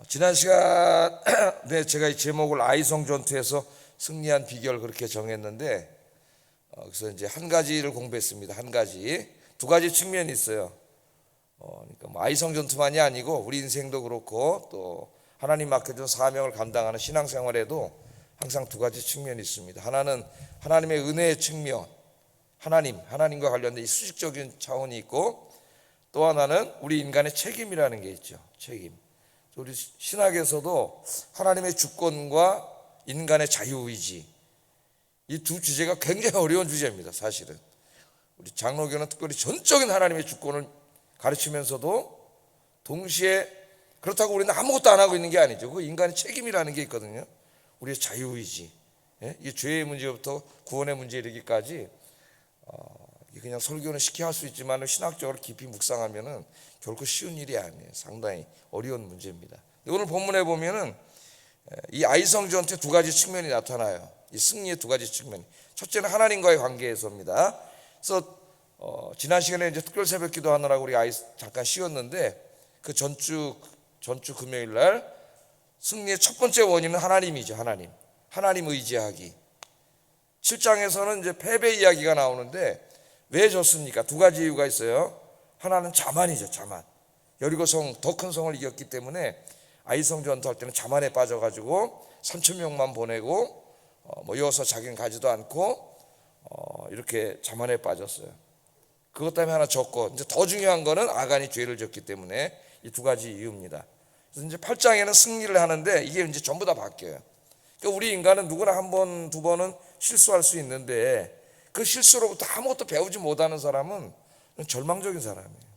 지난 시간에 제가 이 제목을 아이성 전투에서 승리한 비결 그렇게 정했는데, 그래서 이제 한 가지를 공부했습니다. 한 가지, 두 가지 측면이 있어요. 그러니까 뭐 아이성 전투만이 아니고 우리 인생도 그렇고 또 하나님 맡겨준 사명을 감당하는 신앙생활에도 항상 두 가지 측면이 있습니다. 하나는 하나님의 은혜의 측면, 하나님과 관련된 이 수직적인 차원이 있고, 또 하나는 우리 인간의 책임이라는 게 있죠. 책임. 우리 신학에서도 하나님의 주권과 인간의 자유의지, 이 두 주제가 굉장히 어려운 주제입니다. 사실은 우리 장로교는 특별히 전적인 하나님의 주권을 가르치면서도 동시에 그렇다고 우리는 아무것도 안 하고 있는 게 아니죠. 그 인간의 책임이라는 게 있거든요. 우리의 자유의지, 이 죄의 문제부터 구원의 문제에 이르기까지 그냥 설교는 쉽게 할 수 있지만 신학적으로 깊이 묵상하면은 결코 쉬운 일이 아니에요. 상당히 어려운 문제입니다. 오늘 본문에 보면은 이 아이성 전투의 두 가지 측면이 나타나요. 이 승리의 두 가지 측면. 첫째는 하나님과의 관계에서입니다. 그래서 지난 시간에 이제 특별 새벽 기도하느라고 우리 잠깐 쉬었는데, 그 전주 금요일 날 승리의 첫 번째 원인은 하나님이죠. 하나님 의지하기. 7장에서는 이제 패배 이야기가 나오는데 왜 졌습니까? 두 가지 이유가 있어요. 하나는 자만이죠. 자만. 여리고성 더 큰 성을 이겼기 때문에 아이성 전투할 때는 자만에 빠져가지고 3,000명만 보내고 모여서 자기는 가지도 않고 이렇게 자만에 빠졌어요. 그것 때문에 하나 졌고, 이제 더 중요한 거는 아간이 죄를 졌기 때문에 이 두 가지 이유입니다. 그래서 이제 8장에는 승리를 하는데 이게 이제 전부 다 바뀌어요. 그러니까 우리 인간은 누구나 한 번, 두 번은 실수할 수 있는데 그 실수로부터 아무것도 배우지 못하는 사람은 절망적인 사람이에요.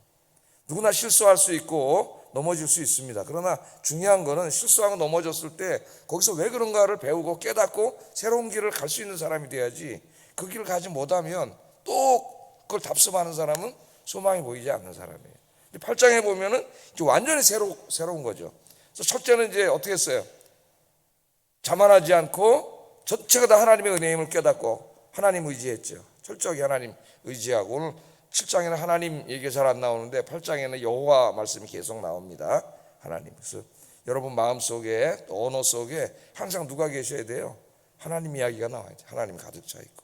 누구나 실수할 수 있고 넘어질 수 있습니다. 그러나 중요한 거는 실수하고 넘어졌을 때 거기서 왜 그런가를 배우고 깨닫고 새로운 길을 갈 수 있는 사람이 돼야지, 그 길을 가지 못하면 또 그걸 답습하는 사람은 소망이 보이지 않는 사람이에요. 8장에 보면은 완전히 새로운 거죠. 그래서 첫째는 이제 어떻게 했어요? 자만하지 않고 전체가 다 하나님의 은혜의 힘을 깨닫고 하나님 의지했죠. 철저하게 하나님 의지하고, 오늘 7장에는 하나님 얘기가 잘 안 나오는데 8장에는 여호와 말씀이 계속 나옵니다. 하나님. 그래서 여러분 마음속에 또 언어 속에 항상 누가 계셔야 돼요? 하나님 이야기가 나와야 돼요. 하나님 가득 차 있고.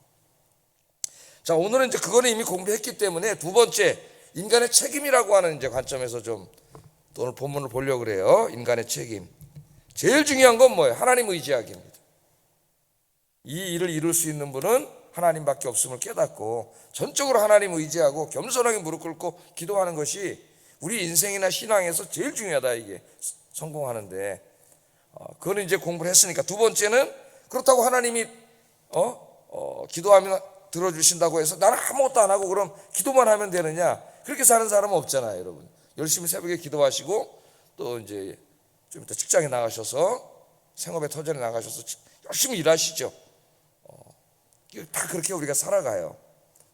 자, 오늘은 이제 그거는 이미 공부했기 때문에 두 번째, 인간의 책임이라고 하는 이제 관점에서 좀 또 오늘 본문을 보려고 그래요. 인간의 책임. 제일 중요한 건 뭐예요? 하나님 의지하기입니다. 이 일을 이룰 수 있는 분은 하나님밖에 없음을 깨닫고 전적으로 하나님 의지하고 겸손하게 무릎 꿇고 기도하는 것이 우리 인생이나 신앙에서 제일 중요하다. 이게 성공하는데, 그거는 이제 공부를 했으니까. 두 번째는 그렇다고 하나님이 기도하면 들어주신다고 해서 나는 아무것도 안 하고 그럼 기도만 하면 되느냐? 그렇게 사는 사람은 없잖아요, 여러분. 열심히 새벽에 기도하시고 또 이제 좀 이따 직장에 나가셔서 생업의 터전에 나가셔서 열심히 일하시죠. 다 그렇게 우리가 살아가요.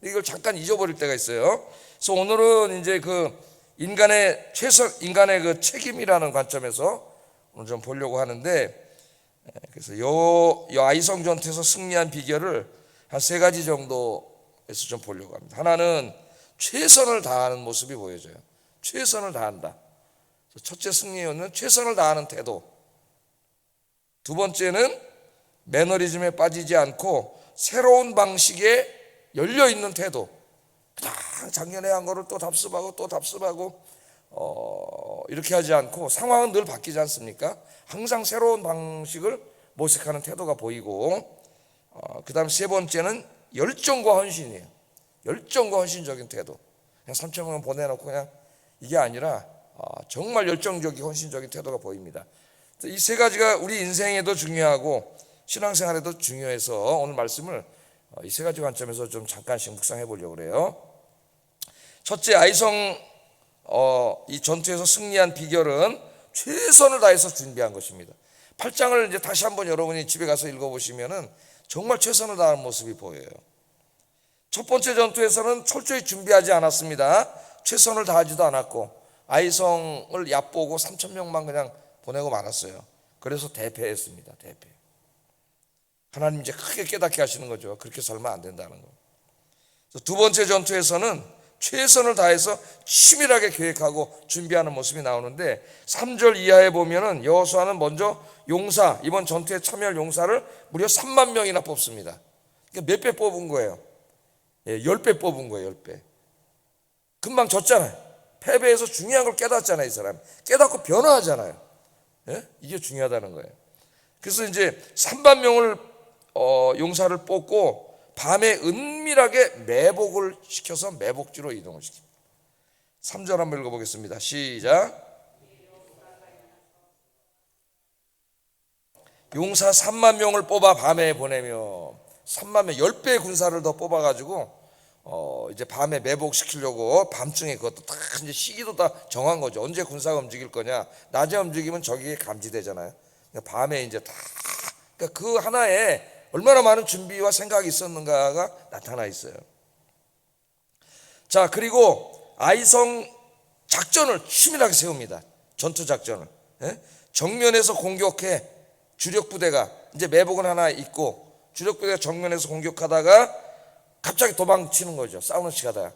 이걸 잠깐 잊어버릴 때가 있어요. 그래서 오늘은 이제 그 인간의 그 책임이라는 관점에서 오늘 좀 보려고 하는데, 그래서 요 아이성 전투에서 승리한 비결을 한 세 가지 정도에서 좀 보려고 합니다. 하나는 최선을 다하는 모습이 보여져요. 최선을 다한다. 첫째 승리는 최선을 다하는 태도. 두 번째는 매너리즘에 빠지지 않고 새로운 방식에 열려있는 태도. 그냥 작년에 한 거를 또 답습하고 이렇게 하지 않고, 상황은 늘 바뀌지 않습니까? 항상 새로운 방식을 모색하는 태도가 보이고, 그 다음 세 번째는 열정과 헌신이에요. 열정과 헌신적인 태도. 그냥 3,000명 보내놓고 그냥 이게 아니라 정말 열정적이고 헌신적인 태도가 보입니다. 이 세 가지가 우리 인생에도 중요하고 신앙생활에도 중요해서 오늘 말씀을 이 세 가지 관점에서 좀 잠깐씩 묵상해 보려고 그래요. 첫째, 아이성 이 전투에서 승리한 비결은 최선을 다해서 준비한 것입니다. 8장을 이제 다시 한번 여러분이 집에 가서 읽어보시면은 정말 최선을 다하는 모습이 보여요. 첫 번째 전투에서는 철저히 준비하지 않았습니다. 최선을 다하지도 않았고 아이성을 얕보고 3,000명만 그냥 보내고 말았어요. 그래서 대패했습니다. 대패. 하나님 이제 크게 깨닫게 하시는 거죠. 그렇게 살면 안 된다는 거. 두 번째 전투에서는 최선을 다해서 치밀하게 계획하고 준비하는 모습이 나오는데 3절 이하에 보면은 여호수아는 먼저 용사, 이번 전투에 참여할 용사를 무려 3만 명이나 뽑습니다. 그러니까 몇 배 뽑은 거예요? 10배 뽑은 거예요. 10배. 금방 졌잖아요. 패배해서 중요한 걸 깨닫잖아요. 이 사람 깨닫고 변화하잖아요. 이게 중요하다는 거예요. 그래서 이제 3만 명을 용사를 뽑고 밤에 은밀하게 매복을 시켜서 매복지로 이동을 시킵니다. 3절 한번 읽어보겠습니다. 시작. 용사 3만 명을 뽑아 밤에 보내며 3만 명 10배의 군사를 더 뽑아가지고 이제 밤에 매복시키려고 밤중에 그것도 다 이제 시기도 다 정한 거죠. 언제 군사가 움직일 거냐. 낮에 움직이면 적이 감지되잖아요. 그러니까 밤에 이제 다 그러니까 그 하나에 얼마나 많은 준비와 생각이 있었는가가 나타나 있어요. 자, 그리고 아이성 작전을 치밀하게 세웁니다. 전투 작전을. 정면에서 공격해 주력 부대가 이제 매복은 하나 있고 주력 부대가 정면에서 공격하다가 갑자기 도망치는 거죠. 싸우는 시가다.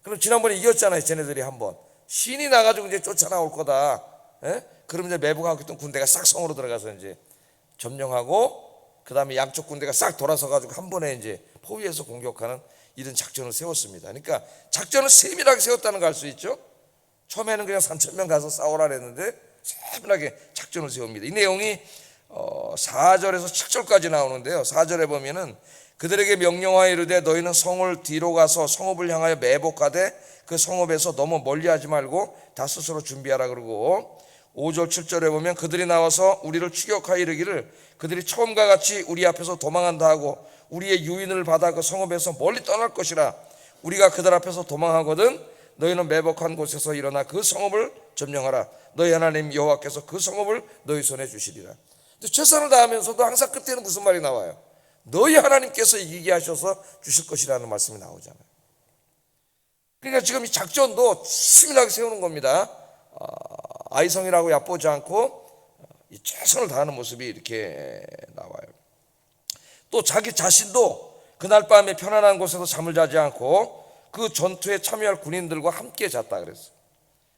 그럼 지난번에 이겼잖아요. 쟤네들이 한번 신이 나가지고 이제 쫓아나올 거다. 그럼 이제 매복하고 있던 군대가 싹 성으로 들어가서 이제 점령하고 그 다음에 양쪽 군대가 싹 돌아서 가지고 한 번에 이제 포위해서 공격하는 이런 작전을 세웠습니다. 그러니까 작전을 세밀하게 세웠다는 걸 알 수 있죠. 처음에는 그냥 3,000명 가서 싸우라 그랬는데 세밀하게 작전을 세웁니다. 이 내용이 4절에서 7절까지 나오는데요. 4절에 보면은 그들에게 명령하여 이르되 너희는 성을 뒤로 가서 성읍을 향하여 매복하되 그 성읍에서 너무 멀리하지 말고 다 스스로 준비하라 그러고 5절 7절에 보면 그들이 나와서 우리를 추격하여 이르기를 그들이 처음과 같이 우리 앞에서 도망한다 하고 우리의 유인을 받아 그 성읍에서 멀리 떠날 것이라 우리가 그들 앞에서 도망하거든 너희는 매복한 곳에서 일어나 그 성읍을 점령하라 너희 하나님 여호와께서 그 성읍을 너희 손에 주시리라. 최선을 다하면서도 항상 끝에는 무슨 말이 나와요? 너희 하나님께서 이기게 하셔서 주실 것이라는 말씀이 나오잖아요. 그러니까 지금 이 작전도 치밀하게 세우는 겁니다. 아이성이라고 얕보지 않고 최선을 다하는 모습이 이렇게 나와요. 또 자기 자신도 그날 밤에 편안한 곳에서 잠을 자지 않고 그 전투에 참여할 군인들과 함께 잤다 그랬어요.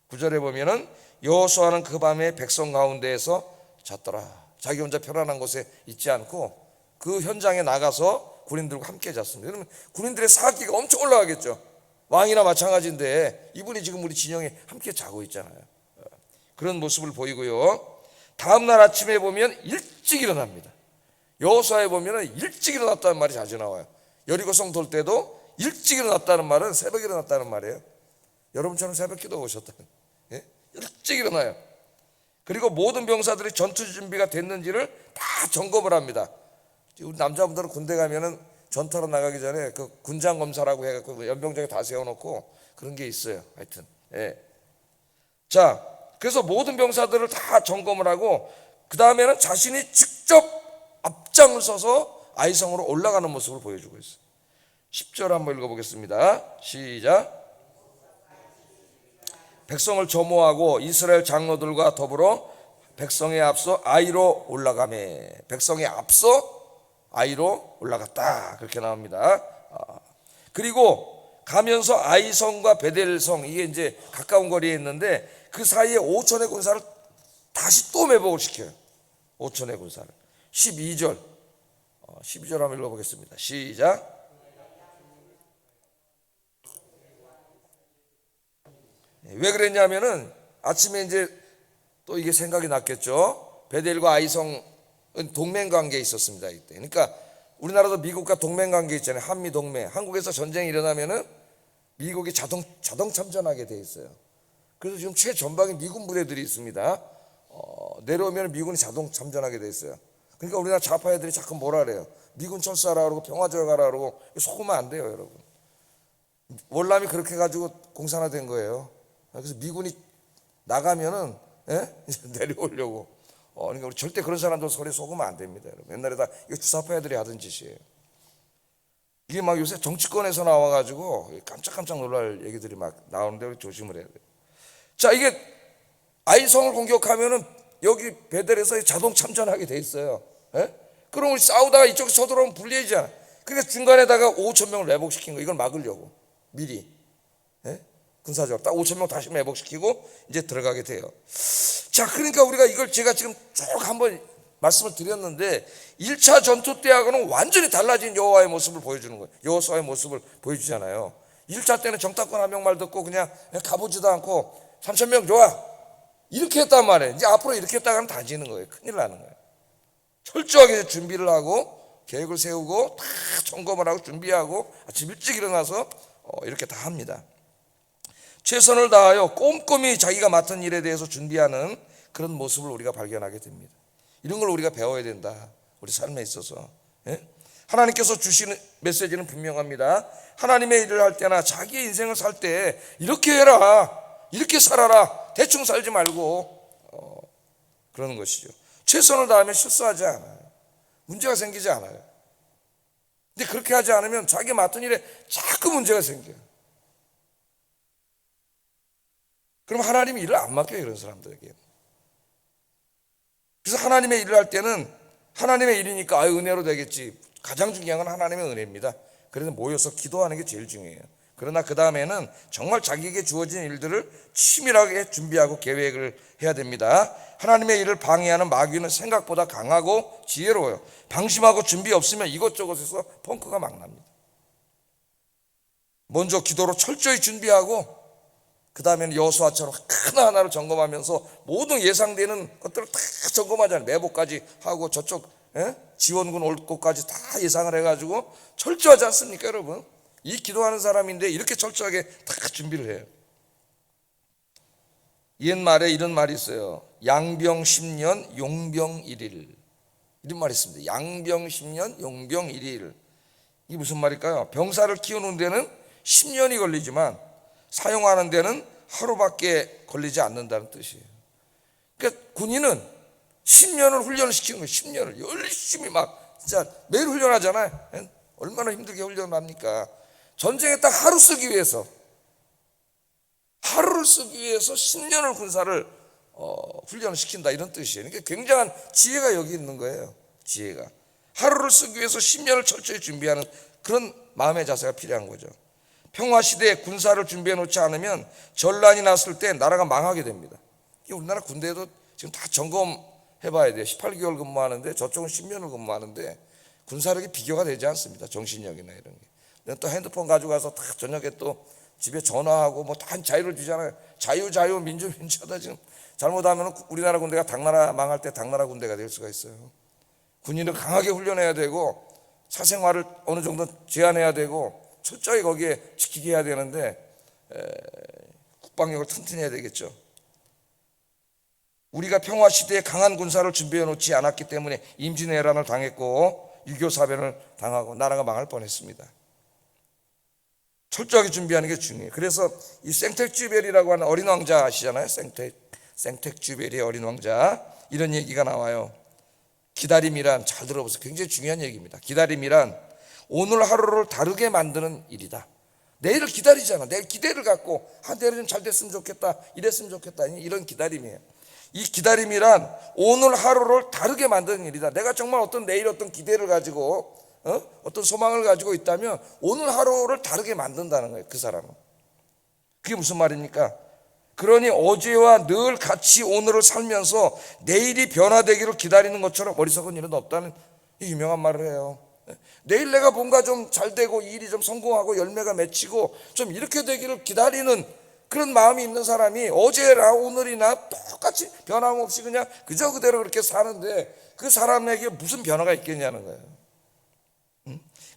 9절에 보면은 여호수아는 그 밤에 백성 가운데에서 잤더라. 자기 혼자 편안한 곳에 있지 않고 그 현장에 나가서 군인들과 함께 잤습니다. 그러면 군인들의 사기가 엄청 올라가겠죠. 왕이나 마찬가지인데 이분이 지금 우리 진영에 함께 자고 있잖아요. 그런 모습을 보이고요. 다음날 아침에 보면 일찍 일어납니다. 여호수아에 보면 일찍 일어났다는 말이 자주 나와요. 여리고성 돌 때도 일찍 일어났다는 말은 새벽에 일어났다는 말이에요. 여러분처럼 새벽 기도 오셨다는. 일찍 일어나요. 그리고 모든 병사들이 전투 준비가 됐는지를 다 점검을 합니다. 우리 남자분들은 군대 가면은 전투하러 나가기 전에 그 군장 검사라고 해갖고 연병장에 다 세워놓고 그런 게 있어요. 하여튼. 자, 그래서 모든 병사들을 다 점검을 하고 그 다음에는 자신이 직접 앞장을 서서 아이성으로 올라가는 모습을 보여주고 있어요. 10절 한번 읽어보겠습니다. 시작. 백성을 점호하고 이스라엘 장로들과 더불어 백성에 앞서 아이로 올라가매. 백성에 앞서 아이로 올라갔다. 그렇게 나옵니다. 그리고 가면서 아이성과 베델성 이게 이제 가까운 거리에 있는데 그 사이에 5천의 군사를 다시 또 매복을 시켜요. 5천의 군사를. 12절 12절 한번 읽어보겠습니다. 시작. 왜 그랬냐면은 아침에 이제 또 이게 생각이 났겠죠. 베델과 아이성은 동맹 관계에 있었습니다. 이때. 그러니까 우리나라도 미국과 동맹 관계 있잖아요. 한미 동맹. 한국에서 전쟁이 일어나면은 미국이 자동 참전하게 돼 있어요. 그래서 지금 최전방에 미군 부대들이 있습니다. 내려오면 미군이 자동 참전하게 돼 있어요. 그러니까 우리나라 좌파 애들이 자꾸 뭐라 그래요? 미군 철수하라 그러고 평화조약 하라 그러고 속으면 안 돼요, 여러분. 월남이 그렇게 가지고 공산화된 거예요. 그래서 미군이 나가면은 내려오려고. 그러니까 우리 절대 그런 사람들 소리에 속으면 안 됩니다, 여러분. 옛날에 다 이거 주사파 애들이 하던 짓이에요. 이게 막 요새 정치권에서 나와가지고 깜짝깜짝 놀랄 얘기들이 막 나오는데 우리 조심을 해야 돼요. 자, 이게 아이성을 공격하면은 여기 베델에서 자동 참전하게 돼 있어요. 그럼 우리 싸우다가 이쪽에서 서들어오면 불리해지잖아. 그러니까 중간에다가 5천 명을 매복시킨 거 이걸 막으려고 미리. 군사적으로 딱 5천 명 다시 매복시키고 이제 들어가게 돼요. 자, 그러니까 우리가 이걸 제가 지금 쭉 한번 말씀을 드렸는데 1차 전투 때하고는 완전히 달라진 여호와의 모습을 보여주는 거예요. 여호수아의 모습을 보여주잖아요. 1차 때는 정탐꾼 한 명 말 듣고 그냥 가보지도 않고 3천 명 좋아 이렇게 했단 말이에요. 이제 앞으로 이렇게 했다가는 다 지는 거예요. 큰일 나는 거예요. 철저하게 준비를 하고 계획을 세우고 다 점검을 하고 준비하고 아침 일찍 일어나서 이렇게 다 합니다. 최선을 다하여 꼼꼼히 자기가 맡은 일에 대해서 준비하는 그런 모습을 우리가 발견하게 됩니다. 이런 걸 우리가 배워야 된다. 우리 삶에 있어서. 하나님께서 주시는 메시지는 분명합니다. 하나님의 일을 할 때나 자기의 인생을 살 때 이렇게 해라, 이렇게 살아라, 대충 살지 말고 그러는 것이죠. 최선을 다하면 실수하지 않아요. 문제가 생기지 않아요. 근데 그렇게 하지 않으면 자기 맡은 일에 자꾸 문제가 생겨요. 그럼 하나님이 일을 안 맡겨요, 이런 사람들에게. 그래서 하나님의 일을 할 때는 하나님의 일이니까 은혜로 되겠지. 가장 중요한 건 하나님의 은혜입니다. 그래서 모여서 기도하는 게 제일 중요해요. 그러나 그 다음에는 정말 자기에게 주어진 일들을 치밀하게 준비하고 계획을 해야 됩니다. 하나님의 일을 방해하는 마귀는 생각보다 강하고 지혜로워요. 방심하고 준비 없으면 이것저것에서 펑크가 막 납니다. 먼저 기도로 철저히 준비하고 그 다음에는 여호수아처럼 하나하나를 점검하면서 모든 예상되는 것들을 다 점검하잖아요. 매복까지 하고 저쪽 지원군 올 곳까지 다 예상을 해가지고 철저하지 않습니까, 여러분? 이 기도하는 사람인데 이렇게 철저하게 다 준비를 해요. 옛말에 이런 말이 있어요. 양병 10년 용병 1일. 이런 말이 있습니다. 양병 10년 용병 1일. 이게 무슨 말일까요? 병사를 키우는 데는 10년이 걸리지만 사용하는 데는 하루밖에 걸리지 않는다는 뜻이에요. 그러니까 군인은 10년을 훈련을 시키는 거예요. 10년을 열심히 막 진짜 매일 훈련하잖아요. 얼마나 힘들게 훈련합니까? 전쟁에 딱 하루 쓰기 위해서, 하루를 쓰기 위해서 10년을 군사를 훈련을 시킨다, 이런 뜻이에요. 그러니까 굉장한 지혜가 여기 있는 거예요. 지혜가 하루를 쓰기 위해서 10년을 철저히 준비하는 그런 마음의 자세가 필요한 거죠. 평화시대에 군사를 준비해 놓지 않으면 전란이 났을 때 나라가 망하게 됩니다. 우리나라 군대도 지금 다 점검해 봐야 돼요. 18개월 근무하는데 저쪽은 10년을 근무하는데 군사력이 비교가 되지 않습니다. 정신력이나 이런 게. 또 핸드폰 가져가서 다 저녁에 또 집에 전화하고 뭐 다 자유를 주잖아요. 자유 민주 하다 지금 잘못하면 우리나라 군대가 당나라 망할 때 당나라 군대가 될 수가 있어요. 군인을 강하게 훈련해야 되고 사생활을 어느 정도 제한해야 되고 철저히 거기에 지키게 해야 되는데 국방력을 튼튼히 해야 되겠죠. 우리가 평화시대에 강한 군사를 준비해 놓지 않았기 때문에 임진왜란을 당했고 6.25 사변을 당하고 나라가 망할 뻔했습니다. 철저하게 준비하는 게 중요해요. 그래서 이 생텍쥐베리라고 하는 어린 왕자 아시잖아요. 생텍쥐베리의 어린 왕자, 이런 얘기가 나와요. 기다림이란, 잘 들어보세요, 굉장히 중요한 얘기입니다. 기다림이란 오늘 하루를 다르게 만드는 일이다. 내일을 기다리잖아. 내일 기대를 갖고 내일은 좀 잘 됐으면 좋겠다, 이랬으면 좋겠다, 이런 기다림이에요. 이 기다림이란 오늘 하루를 다르게 만드는 일이다. 내가 정말 내일 어떤 기대를 가지고 어떤 소망을 가지고 있다면 오늘 하루를 다르게 만든다는 거예요. 그 사람은. 그게 무슨 말입니까? 그러니 어제와 늘 같이 오늘을 살면서 내일이 변화되기를 기다리는 것처럼 어리석은 일은 없다는 유명한 말을 해요. 내일 내가 뭔가 좀 잘 되고 일이 좀 성공하고 열매가 맺히고 좀 이렇게 되기를 기다리는 그런 마음이 있는 사람이 어제나 오늘이나 똑같이 변함없이 그냥 그저 그대로 그렇게 사는데 그 사람에게 무슨 변화가 있겠냐는 거예요.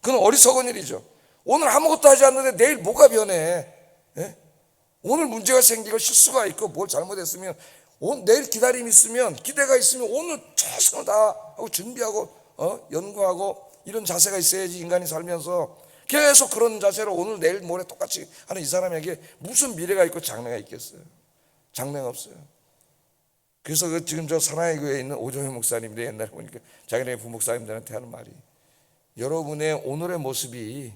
그건 어리석은 일이죠. 오늘 아무것도 하지 않는데 내일 뭐가 변해? 오늘 문제가 생기고 실수가 있고 뭘 잘못했으면 내일 기다림이 있으면, 기대가 있으면 오늘 최선을 다하고 준비하고 연구하고 이런 자세가 있어야지 인간이 살면서 계속 그런 자세로 오늘 내일 모레 똑같이 하는 이 사람에게 무슨 미래가 있고 장래가 있겠어요? 장래가 없어요. 그래서 지금 저 사나이 교회에 있는 오종현 목사님들 옛날에 보니까 자기네 부목사님들한테 하는 말이, 여러분의 오늘의 모습이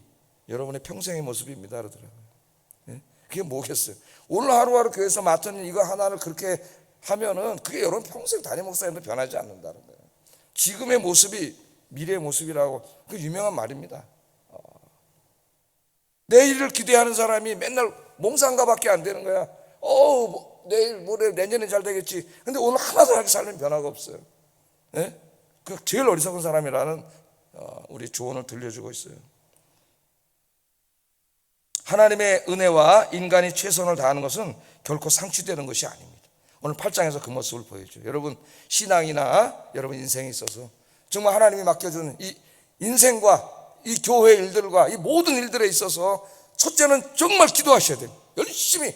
여러분의 평생의 모습입니다 그러더라고요. 그게 뭐겠어요? 오늘 하루하루 교회에서 맡은 이거 하나를 그렇게 하면은 그게 여러분 평생 담임 목사님도 변하지 않는다는 거예요. 지금의 모습이 미래의 모습이라고, 그 유명한 말입니다. 내일을 기대하는 사람이 맨날 몽상가밖에 안 되는 거야. 내일 모레 내년에 잘 되겠지. 근데 오늘 하나도 하게 살면 변화가 없어요. 예? 그 제일 어리석은 사람이라는 우리 조언을 들려주고 있어요. 하나님의 은혜와 인간이 최선을 다하는 것은 결코 상취되는 것이 아닙니다. 오늘 8장에서 그 모습을 보여줘요. 여러분 신앙이나 여러분 인생에 있어서 정말 하나님이 맡겨준 이 인생과 이 교회 일들과 이 모든 일들에 있어서 첫째는 정말 기도하셔야 돼요. 열심히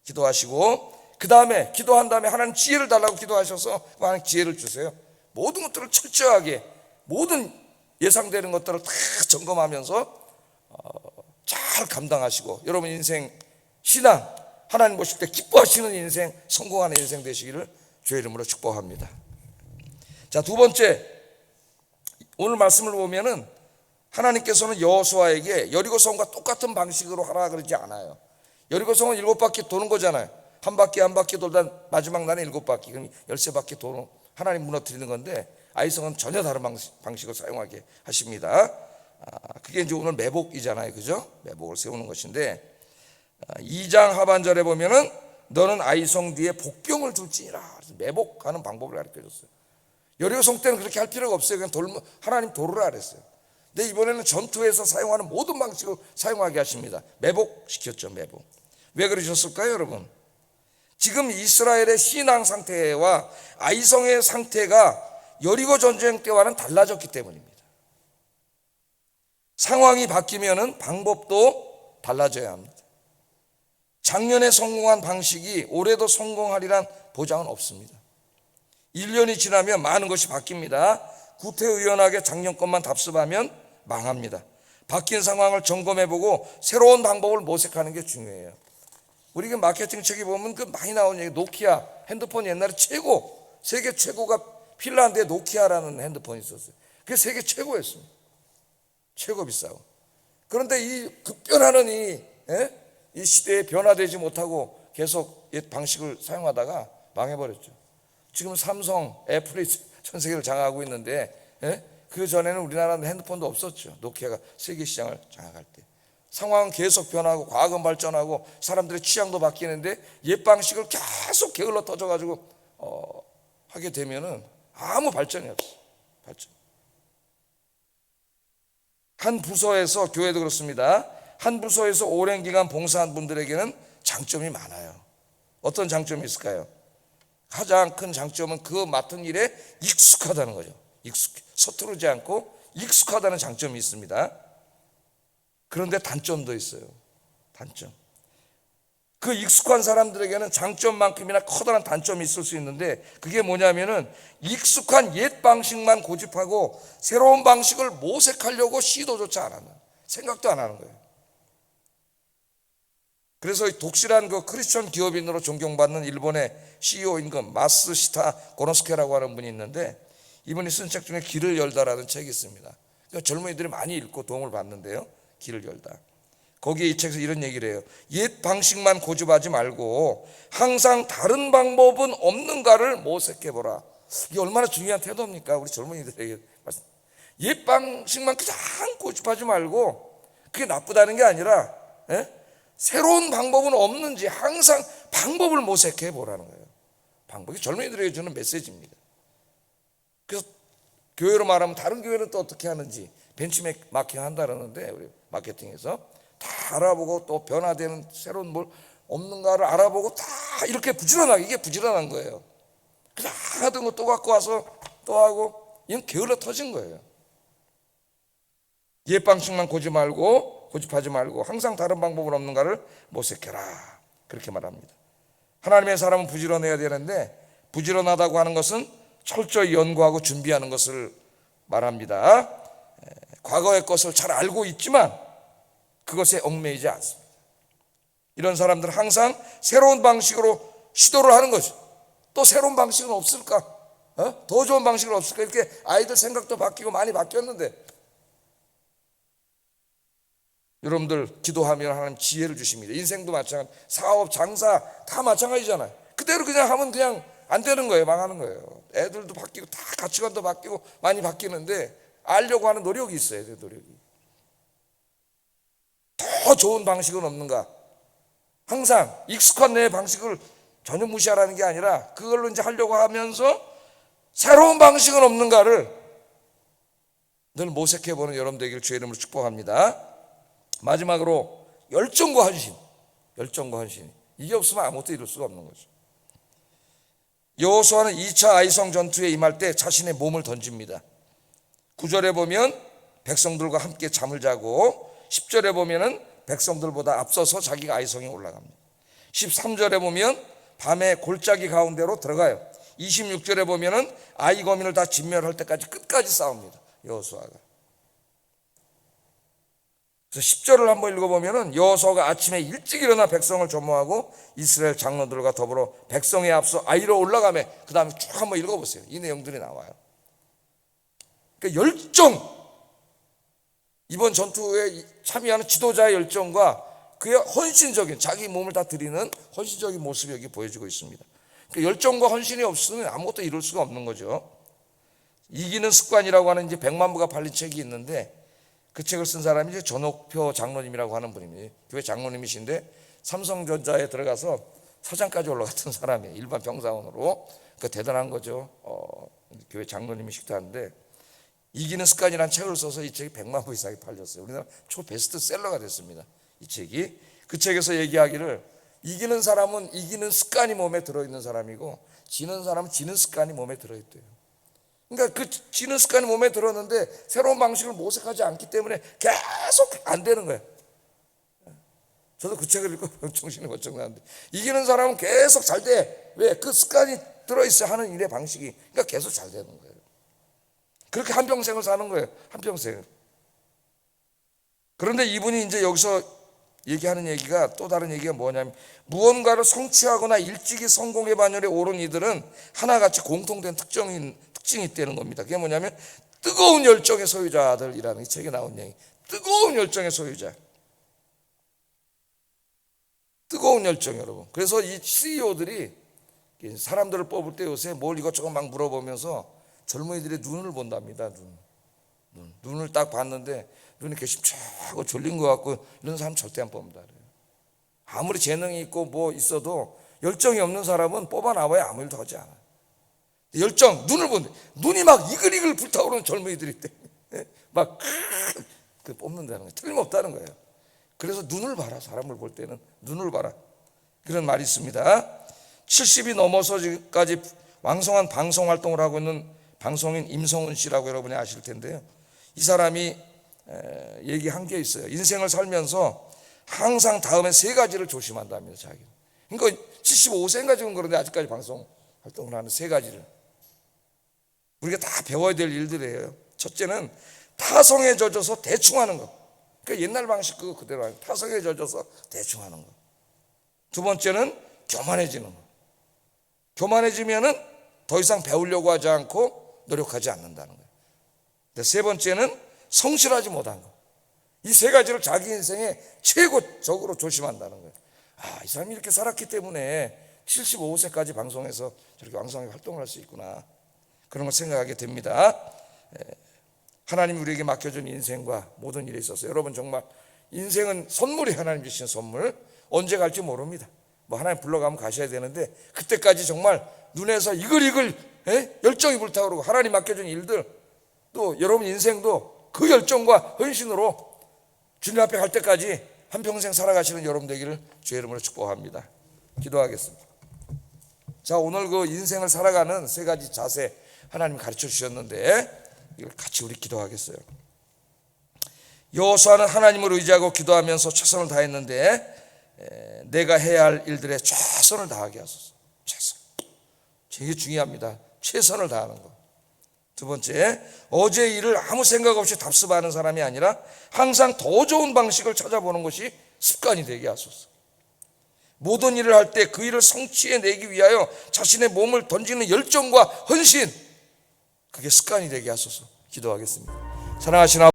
기도하시고 그 다음에 기도한 다음에 하나님 지혜를 달라고 기도하셔서 하나님 지혜를 주세요. 모든 것들을 철저하게 모든 예상되는 것들을 다 점검하면서 잘 감당하시고 여러분 인생 신앙 하나님 보실 때 기뻐하시는 인생, 성공하는 인생 되시기를 주의 이름으로 축복합니다. 자, 두 번째, 오늘 말씀을 보면은 하나님께서는 여호수아에게 여리고성과 똑같은 방식으로 하라 그러지 않아요. 여리고성은 7바퀴 도는 거잖아요. 한 바퀴 한 바퀴 돌다 마지막 날에 7바퀴, 그럼 13바퀴 도는 하나님 무너뜨리는 건데 아이성은 전혀 다른 방식을 사용하게 하십니다. 그게 이제 오늘 매복이잖아요, 그죠? 매복을 세우는 것인데 2장 하반절에 보면은 너는 아이성 뒤에 복병을 둘지니라. 매복하는 방법을 가르쳐줬어요. 여리고성 때는 그렇게 할 필요가 없어요. 그냥 하나님 도르라 그랬어요. 근데 이번에는 전투에서 사용하는 모든 방식을 사용하게 하십니다. 매복시켰죠, 매복. 왜 그러셨을까요, 여러분? 지금 이스라엘의 신앙 상태와 아이성의 상태가 여리고 전쟁 때와는 달라졌기 때문입니다. 상황이 바뀌면은 방법도 달라져야 합니다. 작년에 성공한 방식이 올해도 성공하리란 보장은 없습니다. 1년이 지나면 많은 것이 바뀝니다. 구태의연하게 작년 것만 답습하면 망합니다. 바뀐 상황을 점검해보고 새로운 방법을 모색하는 게 중요해요. 우리 그 마케팅 책에 보면 그 많이 나오는 얘기, 노키아 핸드폰 옛날에 세계 최고가 핀란드에 노키아라는 핸드폰이 있었어요. 그게 세계 최고였습니다. 최고 비싸고. 그런데 이 급변하는 이 시대에 변화되지 못하고 계속 옛 방식을 사용하다가 망해버렸죠. 지금 삼성, 애플이 전 세계를 장악하고 있는데 그 전에는 우리나라는 핸드폰도 없었죠. 노키아가 세계 시장을 장악할 때. 상황은 계속 변하고 과학은 발전하고 사람들의 취향도 바뀌는데 옛 방식을 계속 게을러 터져가지고 하게 되면은 아무 발전이 없어요. 발전. 한 부서에서, 교회도 그렇습니다. 한 부서에서 오랜 기간 봉사한 분들에게는 장점이 많아요. 어떤 장점이 있을까요? 가장 큰 장점은 그 맡은 일에 익숙하다는 거죠. 서투르지 않고 익숙하다는 장점이 있습니다. 그런데 단점도 있어요. 단점. 그 익숙한 사람들에게는 장점만큼이나 커다란 단점이 있을 수 있는데 그게 뭐냐면은 익숙한 옛 방식만 고집하고 새로운 방식을 모색하려고 시도조차 안 하는, 생각도 안 하는 거예요. 그래서 독실한 그 크리스천 기업인으로 존경받는 일본의 CEO인 그 마스시타 고노스케라고 하는 분이 있는데 이분이 쓴 책 중에 길을 열다라는 책이 있습니다. 그러니까 젊은이들이 많이 읽고 도움을 받는데요. 길을 열다. 거기에 이 책에서 이런 얘기를 해요. 옛 방식만 고집하지 말고 항상 다른 방법은 없는가를 모색해보라. 이게 얼마나 중요한 태도입니까? 우리 젊은이들에게. 옛 방식만 그냥 고집하지 말고 그게 나쁘다는 게 아니라 새로운 방법은 없는지 항상 방법을 모색해보라는 거예요. 방법이 젊은이들에게 주는 메시지입니다. 그래서 교회로 말하면 다른 교회는 또 어떻게 하는지 벤치마킹 한다는데 우리 마케팅에서 다 알아보고 또 변화되는 새로운 뭘 없는가를 알아보고 다 이렇게 부지런하게, 이게 부지런한 거예요. 그냥 하던 거 또 갖고 와서 또 하고 이건 게을러 터진 거예요. 옛 방식만 고집하지 말고 항상 다른 방법은 없는가를 모색해라. 그렇게 말합니다. 하나님의 사람은 부지런해야 되는데 부지런하다고 하는 것은 철저히 연구하고 준비하는 것을 말합니다. 과거의 것을 잘 알고 있지만 그것에 얽매이지 않습니다. 이런 사람들은 항상 새로운 방식으로 시도를 하는 거죠. 또 새로운 방식은 없을까? 더 좋은 방식은 없을까? 이렇게 아이들 생각도 바뀌고 많이 바뀌었는데 여러분들 기도하면 하나님 지혜를 주십니다. 인생도 마찬가지, 사업, 장사 다 마찬가지잖아요. 그대로 그냥 하면 그냥 안 되는 거예요. 망하는 거예요. 애들도 바뀌고 다 가치관도 바뀌고 많이 바뀌는데 알려고 하는 노력이 있어야 돼요. 노력이. 더 좋은 방식은 없는가? 항상 익숙한 내 방식을 전혀 무시하라는 게 아니라 그걸로 이제 하려고 하면서 새로운 방식은 없는가를 늘 모색해보는 여러분 되기를 주의 이름으로 축복합니다. 마지막으로 열정과 헌신. 열정과 헌신. 이게 없으면 아무것도 이룰 수가 없는 거죠. 여호수아는 2차 아이성 전투에 임할 때 자신의 몸을 던집니다. 9절에 보면 백성들과 함께 잠을 자고 10절에 보면은 백성들보다 앞서서 자기가 아이성에 올라갑니다. 13절에 보면 밤에 골짜기 가운데로 들어가요. 26절에 보면은 아이 거민을 다 진멸할 때까지 끝까지 싸웁니다. 여호수아가. 그래서 10절을 한번 읽어보면은 여호수아가 아침에 일찍 일어나 백성을 조모하고 이스라엘 장로들과 더불어 백성에 앞서 아이로 올라가며 그 다음에 쭉 한번 읽어보세요. 이 내용들이 나와요. 그러니까 열정, 이번 전투에 참여하는 지도자의 열정과 그의 헌신적인 자기 몸을 다 드리는 헌신적인 모습이 여기 보여지고 있습니다. 그러니까 열정과 헌신이 없으면 아무것도 이룰 수가 없는 거죠. 이기는 습관이라고 하는 이제 100만 부가 팔린 책이 있는데 그 책을 쓴 사람이 이제 전옥표 장로님이라고 하는 분입니다. 교회 장로님이신데 삼성전자에 들어가서 사장까지 올라갔던 사람이에요. 일반 병사원으로. 그 대단한 거죠. 교회 장로님이시기도 한데 이기는 습관이라는 책을 써서 이 책이 100만 부 이상이 팔렸어요. 우리나라 초베스트셀러가 됐습니다. 이 책이. 그 책에서 얘기하기를 이기는 사람은 이기는 습관이 몸에 들어있는 사람이고 지는 사람은 지는 습관이 몸에 들어있대요. 그러니까 그 지는 습관이 몸에 들었는데 새로운 방식을 모색하지 않기 때문에 계속 안 되는 거예요. 저도 그 책을 읽고 정신이 번쩍 나는데 이기는 사람은 계속 잘 돼. 왜? 그 습관이 들어있어야 하는 일의 방식이. 그러니까 계속 잘 되는 거예요. 그렇게 한평생을 사는 거예요. 한평생을. 그런데 이분이 이제 여기서 얘기하는 얘기가 또 다른 얘기가 뭐냐면 무언가를 성취하거나 일찍이 성공의 반열에 오른 이들은 하나같이 공통된 특징이 있다는 겁니다. 그게 뭐냐면 뜨거운 열정의 소유자들이라는 이 책에 나온 얘기. 뜨거운 열정의 소유자. 뜨거운 열정 여러분. 그래서 이 CEO들이 사람들을 뽑을 때 요새 뭘 이것저것 막 물어보면서 젊은이들의 눈을 본답니다. 눈을 딱 봤는데 눈이 개심차고 졸린 것 같고 이런 사람 절대 안 뽑는다. 아무리 재능이 있고 뭐 있어도 열정이 없는 사람은 뽑아 나와야 아무 일도 하지 않아요. 열정, 눈을 보는데 눈이 막 이글이글 불타오르는 젊은이들이 있대. 막 뽑는다는 거예요. 틀림없다는 거예요. 그래서 눈을 봐라. 사람을 볼 때는 눈을 봐라. 그런 말이 있습니다. 70이 넘어서까지 왕성한 방송 활동을 하고 있는 방송인 임성훈 씨라고 여러분이 아실 텐데요. 이 사람이 얘기한 게 있어요. 인생을 살면서 항상 다음에 3가지를 조심한답니다. 자기. 그러니까 75세인가 지금 그런데 아직까지 방송 활동을 하는 3가지를. 우리가 다 배워야 될 일들이에요. 첫째는 타성에 젖어서 대충 하는 거. 그러니까 옛날 방식 그거 그대로 하는 거. 타성에 젖어서 대충 하는 거. 두 번째는 교만해지는 거. 교만해지면은 더 이상 배우려고 하지 않고 노력하지 않는다는 거예요. 세 번째는 성실하지 못한 거. 이 3가지를 자기 인생에 최고적으로 조심한다는 거예요. 이 사람이 이렇게 살았기 때문에 75세까지 방송에서 저렇게 왕성하게 활동을 할 수 있구나. 그런 걸 생각하게 됩니다. 하나님이 우리에게 맡겨준 인생과 모든 일에 있어서 여러분 정말 인생은 선물이 하나님 주신 선물. 언제 갈지 모릅니다. 뭐 하나님 불러가면 가셔야 되는데 그때까지 정말 눈에서 이글이글 열정이 불타오르고 하나님 맡겨준 일들 또 여러분 인생도 그 열정과 헌신으로 주님 앞에 갈 때까지 한평생 살아가시는 여러분 되기를 주의 이름으로 축복합니다. 기도하겠습니다. 자, 오늘 그 인생을 살아가는 3가지 자세 하나님 가르쳐 주셨는데 이걸 같이 우리 기도하겠어요. 여호수아는 하나님을 의지하고 기도하면서 최선을 다했는데 내가 해야 할 일들에 최선을 다하게 하소서. 최선. 되게 중요합니다. 최선을 다하는 거. 두 번째, 어제 일을 아무 생각 없이 답습하는 사람이 아니라 항상 더 좋은 방식을 찾아보는 것이 습관이 되게 하소서. 모든 일을 할 때 그 일을 성취해내기 위하여 자신의 몸을 던지는 열정과 헌신, 그게 습관이 되게 하소서. 기도하겠습니다. 사랑하시는